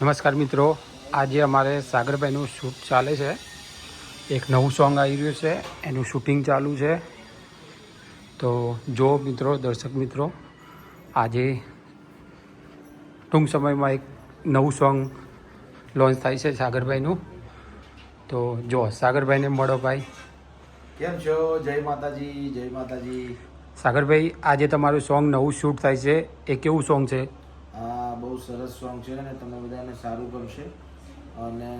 નમસ્કાર મિત્રો, આજે અમારે સાગરભાઈનું શૂટ ચાલે છે. એક નવું સોંગ આવી રહ્યું છે, એનું શૂટિંગ ચાલુ છે. તો જો મિત્રો, દર્શક મિત્રો, આજે ટૂંક સમયમાં એક નવું સોંગ લોન્ચ થાય છે સાગરભાઈનું. તો જો સાગરભાઈને મળો ભાઈ. કેમ છો? જય માતાજી, જય માતાજી. સાગરભાઈ, આજે તમારું સોંગ નવું શૂટ થાય છે, એ કેવું સોંગ છે? બહુ સરસ સોંગ છે અને તમને બધાને સારું ગમશે. અને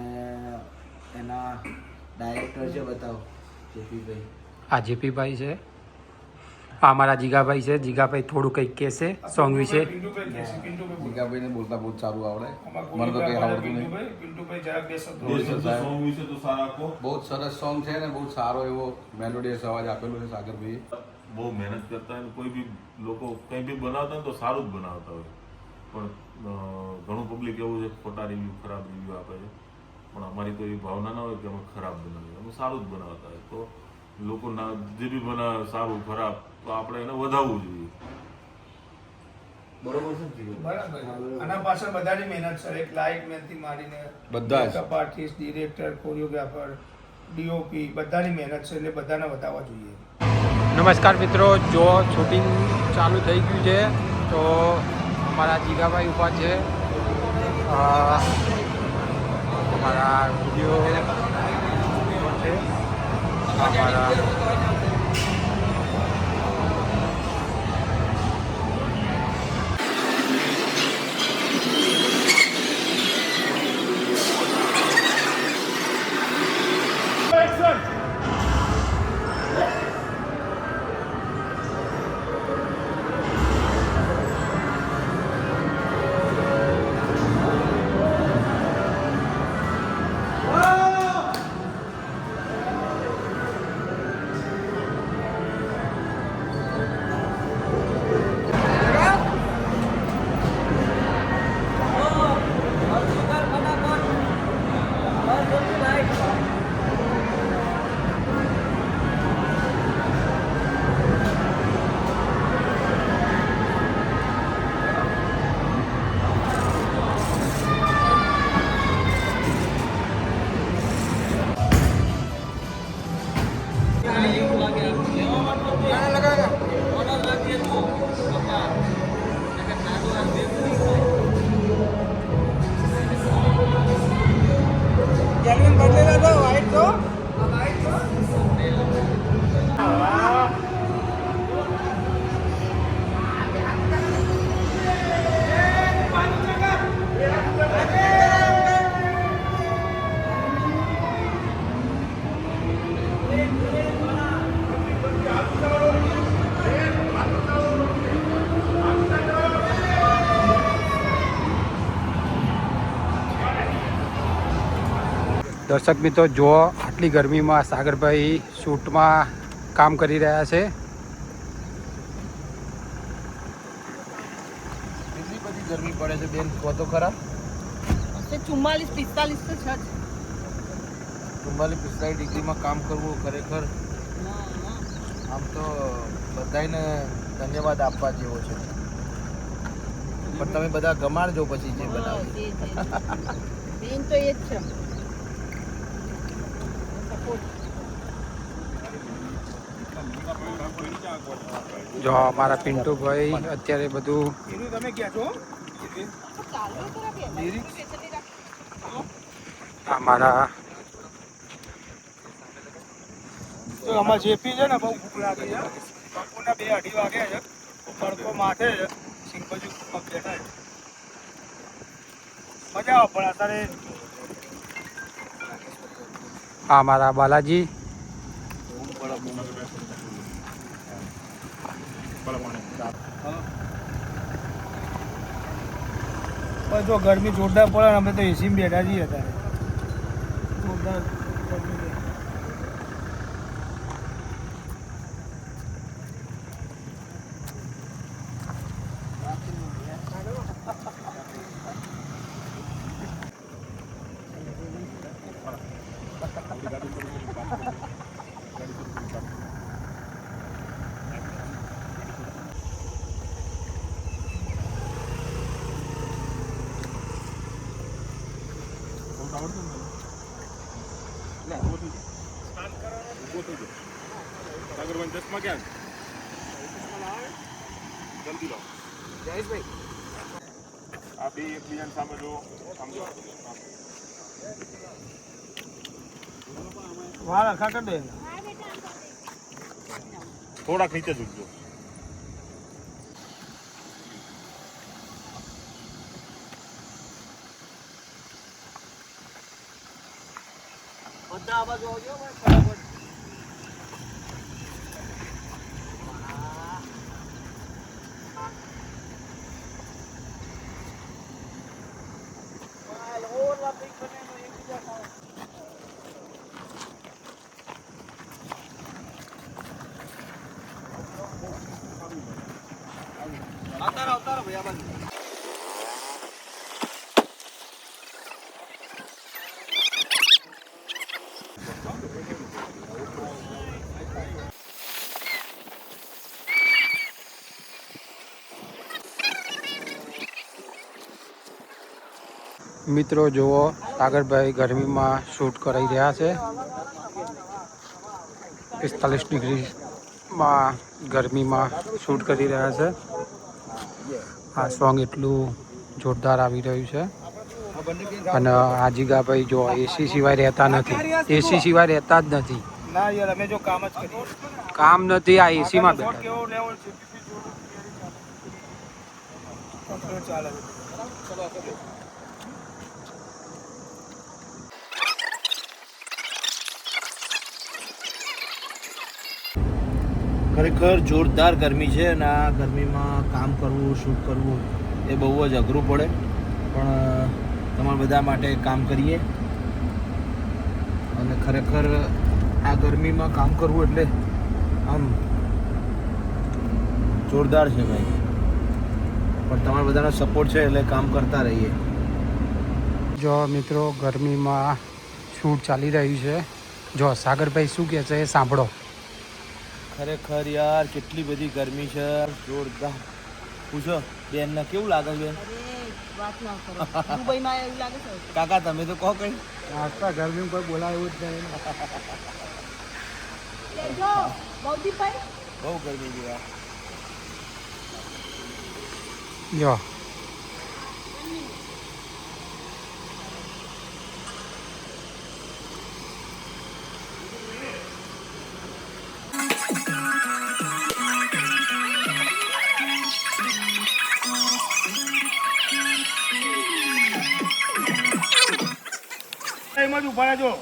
એના ડાયરેક્ટર છે, બતાવો, જેપીભાઈ. આ જેપીભાઈ છે, આ અમારા જીગાભાઈ છે. જીગાભાઈ થોડું કંઈક કહેશે સોંગ વિશે. જીગાભાઈને બોલતા બહુ સારું આવડે, મને તો કંઈ આવડતું નહીં. બહુ જ સરસ સોંગ છે ને બહુ સારો એવો મેલોડિયસ અવાજ આપેલો છે સાગરભાઈએ. બહુ મહેનત કરતા હોય, કોઈ બી લોકો કંઈ બી બનાવતા હોય તો સારું જ બનાવતા હોય, પણ ઘણું પબ્લિક એવું છે ખોટા રિવ્યૂ, ખરાબ રિવ્યૂ આપે છે. પણ અમારી તો એવી ભાવના ના હોય કે અમે ખરાબ બનાવીએ, અમે સારું જ બનાવતા હોય. તો લોકો ના જે બી બનાવે સારું ખરાબ, તો આપણે એને વધારવું જોઈએ. બરોબર છે ને? બરાબર. આના પાછળ બધાની મહેનત છે. એક લાઇટ મેનથી માંડીને બધા જ આર્ટિસ્ટ, ડિરેક્ટર, કોરિયોગ્રાફર, ડીઓપી બધાની મહેનત છે, એટલે બધાને બતાવવા જોઈએ. નમસ્કાર મિત્રો, જો શૂટિંગ ચાલુ થઈ ગયું છે તો અમારા જીગાભાઈ ઊભા છે. અમારા વિડીયો છે, અમારા દર્શક મિત્રો, જો આટલી ગરમીમાં સાગરભાઈ શૂટમાં કામ કરી રહ્યા છે. કેટલી બધી ગરમી પડે છે બેન, કહો તો ખરા. 44-45 તો છે જ. 44-45 ડિગ્રીમાં કામ કરવું ખરેખર આમ તો બધાને ધન્યવાદ આપવા જેવો છે. પણ તમે બધા ગમાડજો પછી જે બનાવો. મેઇન તો એ જ છે. જો અમારા પિન્ટુભાઈ અત્યારે બધું એનું તમે કહેજો. અમારા તો આમાં જેપી છે ને બહુ ભૂખ લાગી છે. બપોરના 2-2:30 વાગ્યા છે. તડકો માથે છે. સિંગ બાજુ પગ બેઠા છે. મજા આવે પણ અત્યારે અમારા બાલાજી. પણ જો ગરમી જોરદાર પડે ને અમે તો એસીમાં બેઠા છીએ અત્યારે. જોરદાર ગરમી છે. આ બે એકબીજાની સામે જો સમજો વાળ આખા કરી દે. થોડાક નીચે ઝૂકજો. બધા આ બાજુ આવજો ભાઈ, ફટાફટ. અવતારો ભાઈ આ બાજુ. મિત્રો જુઓ સાગરભાઈ ગરમીમાં શૂટ કરી રહ્યા છે. 45 ડિગ્રીમાં ગરમીમાં શૂટ કરી રહ્યા છે. આ સોંગ એટલું જોરદાર આવી રહ્યું છે. અને આજીગાભાઈ જો એસી સિવાય રહેતા નથી. એસી સિવાય રહેતા જ નથી. ના યાર, અમે જો કામ જ કરીએ. કામ નથી, આ એસીમાં બેઠા. કેવો લેવો છે કમ્પ્લીટ ચાલે છે. ખરેખર જોરદાર ગરમી છે અને આ ગરમીમાં કામ કરવું, શૂટ કરવું એ બહુ જ અઘરું પડે, પણ તમારા બધા માટે કામ કરીએ. અને ખરેખર આ ગરમીમાં કામ કરવું એટલે આમ જોરદાર છે ભાઈ. પણ તમારા બધાનો સપોર્ટ છે એટલે કામ કરતા રહીએ. જો મિત્રો ગરમીમાં શૂટ ચાલી રહ્યું છે. જો સાગરભાઈ શું કહે છે એ સાંભળો. ખરેખર યાર કેટલી બધી ગરમી છે, જોરદાર. પૂછો બેનને કેવું લાગે છે? અરે વાત ના કરો. દુબઈમાં એવું લાગે છે. કાકા તમે તો કહો કઈ. આટલા ગરમી કોઈ બોલાય એવું જ નહીં. જો બૌદ્ધિકભાઈ બહુ ગરમી છે યાર. જો એમાં જ ઉભા રહેજો.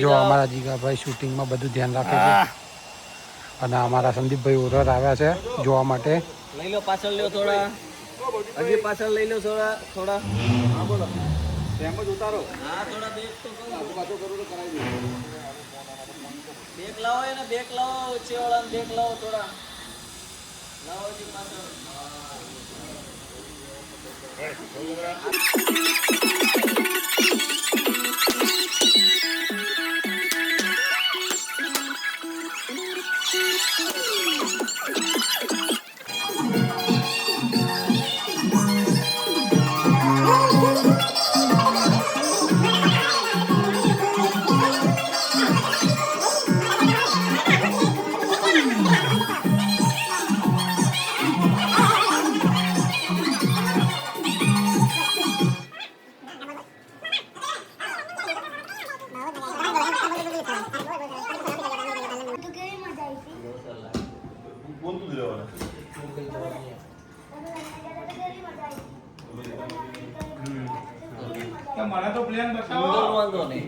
જો અમારા જીગાભાઈ શૂટિંગમાં બધું ધ્યાન રાખે છે. અને અમારા સંદીપભાઈ ઓરર આવ્યા છે જોવા માટે. લઈ લો પાછળ લ્યો થોડા, હજી પાછળ લઈ લો થોડા થોડા. હા બોલો. એમ જ ઉતારો. હા થોડા બેગ તો કહું પાછો કરું તો કરાવી દો. બેગ લાવો એને, બેગ લાવો, ઓછી વાળા બેગ લાવો થોડા. લાવો હજી પાછળ. બોલતું જ રહેવાનું. મને તો પ્લેન બતાવો. વાંધો નહીં.